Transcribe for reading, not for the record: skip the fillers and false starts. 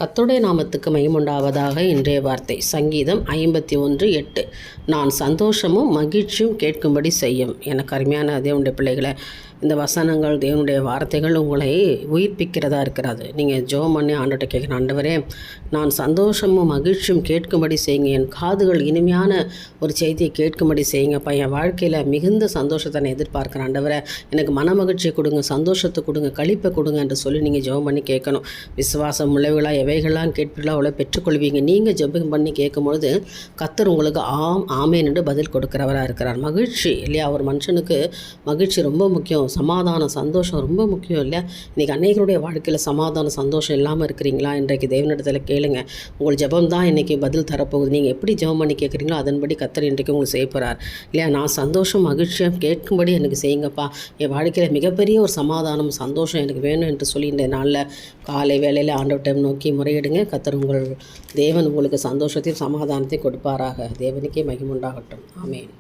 கர்த்தருடைய நாமத்துக்கு மகிமையுண்டாவதாக. இன்றைய வார்த்தை சங்கீதம் 51:8. நான் சந்தோஷமும் மகிழ்ச்சியும் கேட்கும்படி செய்யும். எனக்கு அருமையான தேவனுடைய பிள்ளைகளை, இந்த வசனங்கள் தேவனுடைய வார்த்தைகள் உங்களை உயிர்ப்பிக்கிறதா இருக்கிறது. நீங்கள் ஜெபம் பண்ணி ஆண்டவர்கிட்ட கேட்குற, ஆண்டவரே நான் சந்தோஷமும் மகிழ்ச்சியும் கேட்கும்படி செய்யுங்க, என் காதுகள் இனிமையான ஒரு செய்தியை கேட்கும்படி செய்யுங்கப்பா, என் வாழ்க்கையில் மிகுந்த சந்தோஷத்தை நான் எதிர்பார்க்குறேன் ஆண்டவரே, எனக்கு மன மகிழ்ச்சியை கொடுங்க, சந்தோஷத்தை கொடுங்க, களிப்பை கொடுங்க என்று சொல்லி நீங்கள் ஜெபம் பண்ணி கேட்கணும். விசுவாசம் உள்ளவைகளாக எவைகள்லாம் கேட்பீர்களோ அவ்வளோ பெற்றுக்கொள்வீங்க. நீங்கள் ஜெபம் பண்ணி கேட்கும்பொழுது கர்த்தர் உங்களுக்கு ஆமேன் என்று பதில் கொடுக்குறவராக இருக்கிறார். மகிழ்ச்சி இல்லையா, ஒரு மனுஷனுக்கு மகிழ்ச்சி ரொம்ப முக்கியம். சமாதானம் சந்தோஷம் ரொம்ப முக்கியம் இல்லையா. இன்றைக்கி அநேகருடைய வாழ்க்கையில் சமாதானம் சந்தோஷம் இல்லாமல் இருக்கிறீங்களா? இன்றைக்கு தேவனிடத்தில் கேளுங்க. உங்கள் ஜெபம் தான் இன்றைக்கி பதில் தரப்போகுது. நீங்கள் எப்படி ஜெபம் பண்ணி கேட்குறீங்களோ அதன்படி கர்த்தர் இன்றைக்கு உங்களுக்கு செய்ய போகிறார் இல்லையா. நான் சந்தோஷம் மகிழ்ச்சியாக கேட்கும்படி எனக்கு செய்யுங்கப்பா, என் வாழ்க்கையில் மிகப்பெரிய ஒரு சமாதானம் சந்தோஷம் எனக்கு வேணும் என்று சொல்லி இந்த நாளில் காலை வேளையில் ஆண்டவர்கிட்ட நோக்கி முறையிடுங்க. கர்த்தர் தேவன் உங்களுக்கு சந்தோஷத்தையும் சமாதானத்தையும் கொடுப்பாராக. தேவனுக்கே மகிமை உண்டாகட்டும். ஆமென்.